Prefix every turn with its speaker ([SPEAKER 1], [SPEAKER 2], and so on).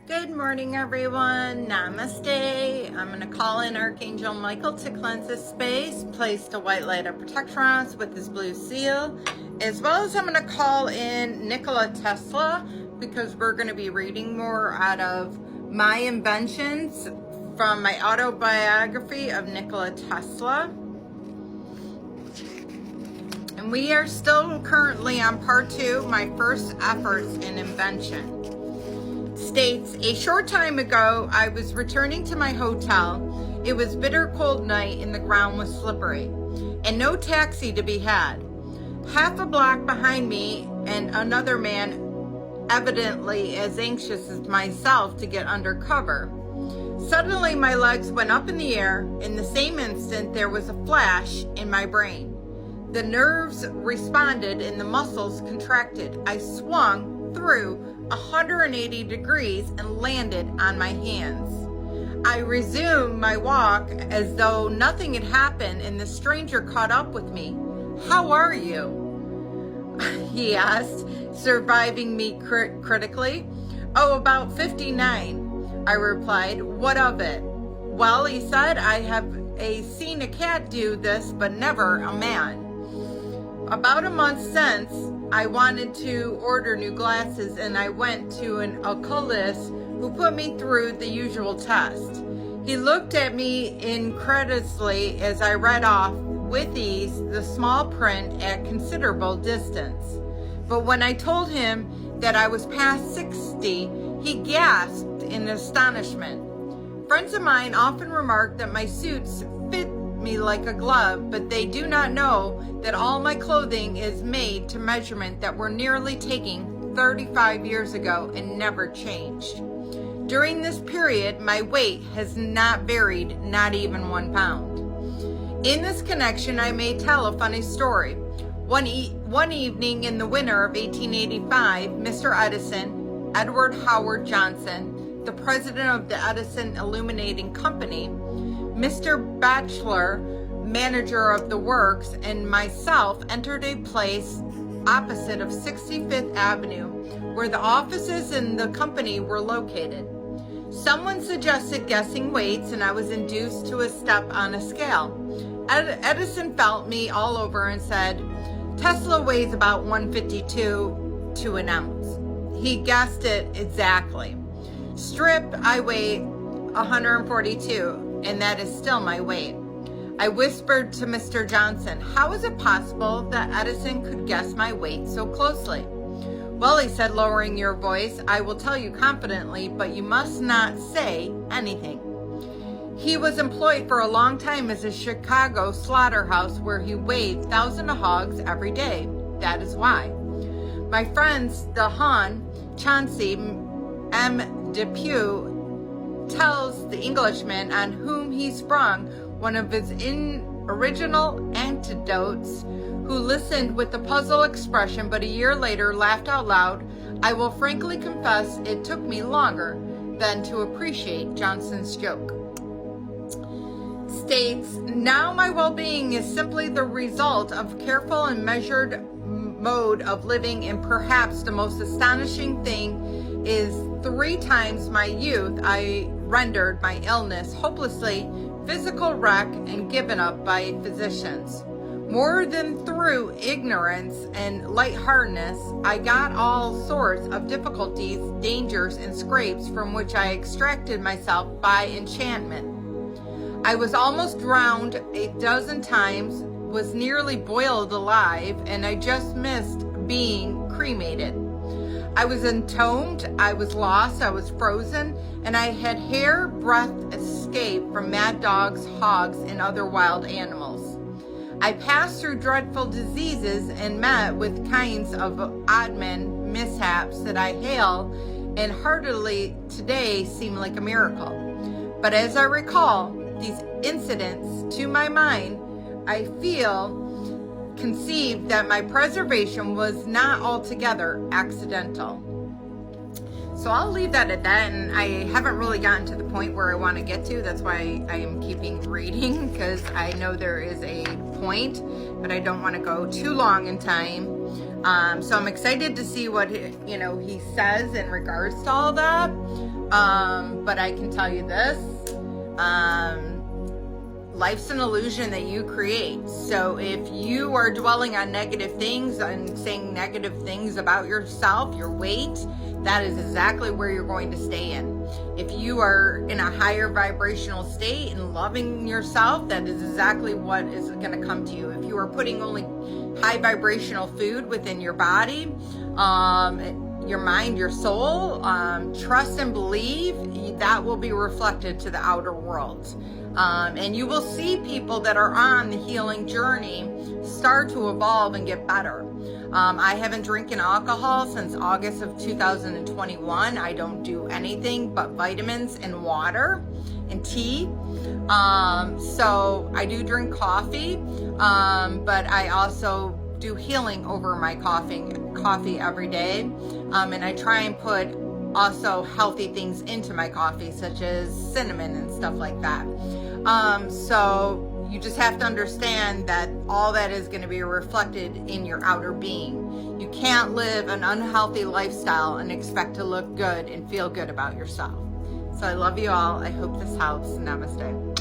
[SPEAKER 1] Good morning, everyone. Namaste. I'm going to call in Archangel Michael to cleanse this space, place a white light of protection on us with his blue seal, as well as I'm going to call in Nikola Tesla because we're going to be reading more out of my inventions from my autobiography of Nikola Tesla. And we are still currently on part 2, my first efforts in invention. States, a short time ago, I was returning to my hotel. It was bitter cold night and the ground was slippery, and no taxi to be had. Half a block behind me and another man, evidently as anxious as myself to get under cover. Suddenly my legs went up in the air. In the same instant, there was a flash in my brain. The nerves responded and the muscles contracted. I swung through 180 degrees and landed on my hands. I resumed my walk as though nothing had happened, and the stranger caught up with me. "How are you?" he asked, surviving me critically. "Oh, about 59, I replied. "What of it?" "Well," he said, "I have seen a cat do this, but never a man. About a month since, I wanted to order new glasses, and I went to an oculist who put me through the usual test. He looked at me incredulously as I read off with ease the small print at considerable distance. But when I told him that I was past 60, he gasped in astonishment. Friends of mine often remark that my suits fit me like a glove, but they do not know that all my clothing is made to measurement that were nearly taken 35 years ago and never changed. During this period, my weight has not varied, not even 1 pound. In this connection, I may tell a funny story. One evening in the winter of 1885, Mr. Edison, Edward Howard Johnson, the president of the Edison Illuminating Company, Mr. Batchelor, manager of the works, and myself entered a place opposite of 65th Avenue where the offices and the company were located. Someone suggested guessing weights, and I was induced to a step on a scale. Edison felt me all over and said, "Tesla weighs about 152 to an ounce." He guessed it exactly. Stripped, I weigh 142. And that is still my weight. I whispered to Mr. Johnson, "How is it possible that Edison could guess my weight so closely?" "Well," he said, lowering your voice, "I will tell you confidently, but you must not say anything. He was employed for a long time as a Chicago slaughterhouse where he weighed thousands of hogs every day. That is why. My friends, the Han, Chauncey, M. Depew, tells the Englishman on whom he sprung one of his original anecdotes, who listened with a puzzled expression, but a year later laughed out loud. I will frankly confess it took me longer than to appreciate Johnson's joke." States, "Now my well-being is simply the result of careful and measured mode of living, and perhaps the most astonishing thing is 3 times my youth I rendered my illness hopelessly physical wreck and given up by physicians. More than through ignorance and lightheartedness, I got all sorts of difficulties, dangers, and scrapes from which I extracted myself by enchantment. I was almost drowned 12 times, was nearly boiled alive, and I just missed being cremated. I was entombed, I was lost, I was frozen, and I had hair-breadth escape from mad dogs, hogs, and other wild animals. I passed through dreadful diseases and met with kinds of oddmen mishaps that I hail and heartily today seem like a miracle. But as I recall these incidents to my mind, I feel conceived that my preservation was not altogether accidental." So I'll leave that at that, and I haven't really gotten to the point where I want to get to. That's why I am keeping reading, because I know there is a point, but I don't want to go too long in time. So I'm excited to see what he says in regards to all that. But I can tell you this, life's an illusion that you create. So if you are dwelling on negative things and saying negative things about yourself, your weight, that is exactly where you're going to stay in. If you are in a higher vibrational state and loving yourself, that is exactly what is going to come to you. If you are putting only high vibrational food within your body, your mind, your soul, trust and believe, that will be reflected to the outer world. And you will see people that are on the healing journey start to evolve and get better. I haven't drinking alcohol since August of 2021. I don't do anything but vitamins and water and tea. So I do drink coffee, but I also do healing over my coffee every day. And I try and put also healthy things into my coffee, such as cinnamon and stuff like that. So you just have to understand that all that is going to be reflected in your outer being. You can't live an unhealthy lifestyle and expect to look good and feel good about yourself. So I love you all. I hope this helps. Namaste.